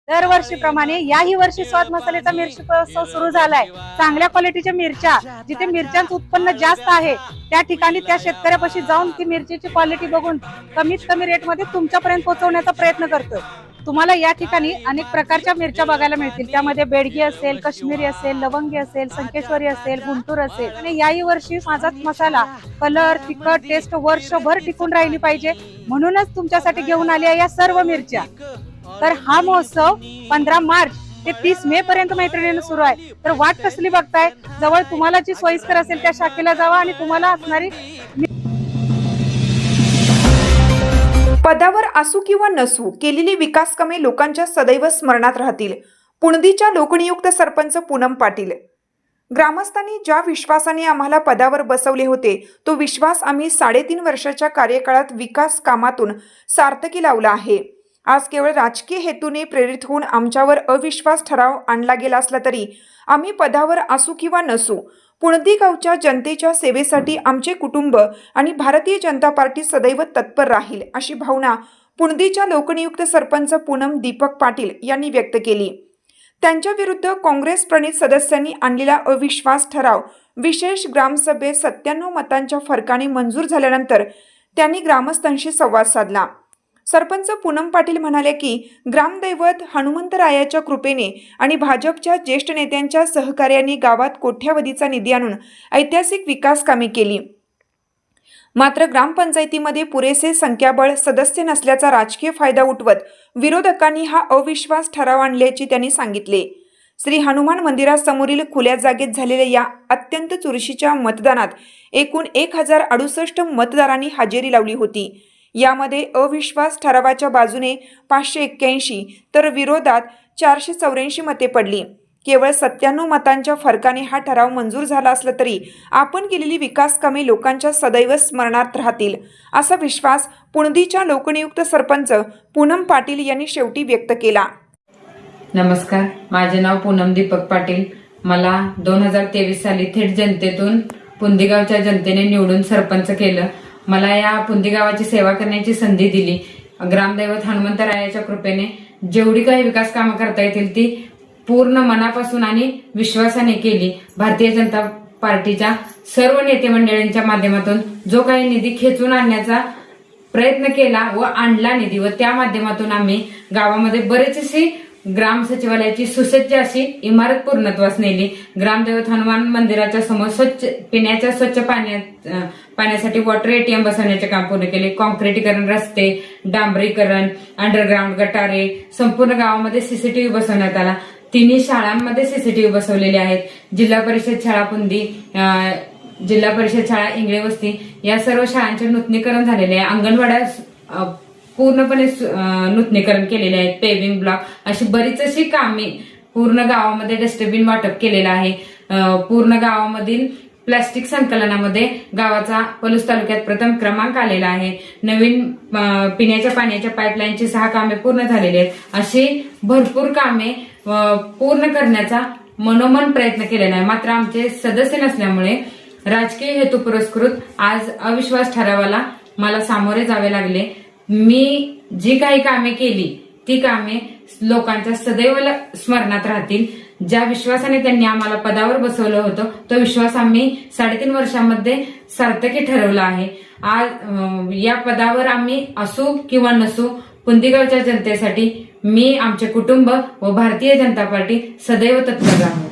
दरवर्षीप्रमाणे याही वर्षी स्वाद मसाल्याचा मिरची उत्सव सुरू झालाय। चांगल्या क्वालिटीच्या मिरच्या, जिथे मिरच्यांचं उत्पन्न जास्त आहे त्या ठिकाणी त्या शेतकऱ्यापाशी जाऊन ती मिरचीची क्वालिटी बघून कमीत कमी रेटमध्ये तुमच्यापर्यंत पोहोचवण्याचा प्रयत्न करतोय। तुम्हाला या ठिकाणी अनेक प्रकारच्या मिरच्या बघायला मिळतील। त्यामध्ये बेडगी असेल, काश्मीरी असेल, लवंगी असेल, संकेश्वरी असेल, गुंटूर असेल। आणि याही वर्षी माझा मसाला कलर, तिखट, टेस्ट वर्षभर टिकून राहिली पाहिजे म्हणूनच तुमच्यासाठी घेऊन आली आहे या सर्व मिरच्या। तर हा महोत्सव 15 मार्च ते 30 मे पर्यंत मैत्रिणींना सुरू आहे। तर वाट कसली बघताय? जवळ तुम्हाला जी सोयीस्कर असेल त्या शाखेला जावा आणि तुम्हाला असणारी पदावर असू किंवा नसू केलेली विकास कामे लोकांच्या सदैव स्मरणात राहतील। पुणदीच्या लोकनियुक्त सरपंच पूनम पाटील। ग्रामस्थांनी ज्या विश्वासाने आम्हाला पदावर बसवले होते तो विश्वास आम्ही 3.5 वर्षाच्या कार्यकाळात विकास कामातून सार्थकी लावला आहे। आज केवळ राजकीय हेतूने प्रेरित होऊन आमच्यावर अविश्वास ठराव आणला गेला असला तरी आम्ही पदावर असू किंवा नसू पुणदी गावच्या जनतेच्या सेवेसाठी आमचे कुटुंब आणि भारतीय जनता पार्टी सदैव तत्पर राहील अशी भावना पुणदीच्या लोकनियुक्त सरपंच पूनम दीपक पाटील यांनी व्यक्त केली। त्यांच्या विरुद्ध काँग्रेस प्रणित सदस्यांनी आणलेला अविश्वास ठराव विशेष ग्रामसभेत 97 मतांच्या फरकाने मंजूर झाल्यानंतर त्यांनी ग्रामस्थांशी संवाद साधला। सरपंच पूनम पाटील म्हणाले की ग्रामदैवत हनुमंतरायाच्या कृपेने आणि भाजपच्या ज्येष्ठ नेत्यांच्या सहकार्याने गावात कोट्यावधीचा निधी आणून ऐतिहासिक विकास कामे केली। मात्र ग्रामपंचायतीमध्ये पुरेसे संख्याबळ सदस्य नसल्याचा राजकीय फायदा उठवत विरोधकांनी हा अविश्वास ठराव आणल्याचे त्यांनी सांगितले। श्री हनुमान मंदिरासमोरील खुल्या जागेत झालेल्या या अत्यंत चुरशीच्या मतदानात एकूण 1068 मतदारांनी हजेरी लावली होती। यामध्ये अविश्वास ठरावाच्या बाजूने 581 तर विरोधात 484 मते पडली। केवळ 97 मतांच्या फरकाने हा ठराव मंजूर झाला असला तरी आपण केलेली विकास कामे लोकांच्या सदैव स्मरणात राहतील असा विश्वास पुणदीच्या लोकनियुक्त सरपंच पूनम पाटील यांनी शेवटी व्यक्त केला। नमस्कार, माझे नाव पूनम दीपक पाटील। मला 2023 साली थेट जनतेतून पुणदी गावच्या जनतेने निवडून सरपंच केलं। मला या पुणदी गावाची सेवा करण्याची संधी दिली। ग्रामदैवत हनुमंतरायाच्या कृपेने जेवढी काही विकास कामं करता येतील ती पूर्ण मनापासून आणि विश्वासाने केली। भारतीय जनता पार्टीच्या सर्व नेते मंडळींच्या माध्यमातून जो काही निधी खेचून आणण्याचा प्रयत्न केला व आणला निधी व त्या माध्यमातून आम्ही गावामध्ये बरेचशी ग्राम सचिवालयाची सुसज्ज अशी इमारत पूर्णत्वास नेली। ग्रामदैवत हनुमान मंदिराच्या समोर पिण्याच्या स्वच्छ पाण्यासाठी वॉटर एटीएम बसवण्याचे काम पूर्ण केले। कॉन्क्रिटीकरण, रस्ते, डांबरीकरण, अंडरग्राऊंड, गटारे, संपूर्ण गावामध्ये सीसीटीव्ही बसवण्यात आला। 3 शाळांमध्ये सीसीटीव्ही बसवलेले आहेत। जिल्हा परिषद शाळा पुणदी, जिल्हा परिषद शाळा इंगळे वस्ती या सर्व शाळांचे नूतनीकरण झालेले आहे। अंगणवाड्या पूर्णपणे नूतनीकरण केलेले आहेत। पेव्हिंग ब्लॉक अशी बरीच अशी कामे पूर्ण गावामध्ये डस्टबिन वाटप केलेलं आहे। पूर्ण गावामधील प्लास्टिक संकलनामध्ये गावाचा पलूस तालुक्यात प्रथम क्रमांक आलेला आहे। नवीन पिण्याच्या पाण्याच्या पाईपलाईनची 6 कामे पूर्ण झालेली आहेत। अशी भरपूर कामे पूर्ण करण्याचा मनोमन प्रयत्न केलेला आहे। मात्र आमचे सदस्य नसल्यामुळे राजकीय हेतू पुरस्कृत आज अविश्वास ठरावाला मला सामोरे जावे लागले। मी जी काही कामे केली ती कामे लोकांच्या सदैव स्मरणात राहतील। ज्या विश्वासाने त्यांनी आम्हाला पदावर बसवलं होतं तो विश्वास आम्ही 3.5 वर्षांमध्ये सार्थकी ठरवला आहे। आज या पदावर आम्ही असू किंवा नसू पुणदी गावच्या जनतेसाठी मी, आमचे कुटुंब व भारतीय जनता पार्टी सदैव तत्पर राहू।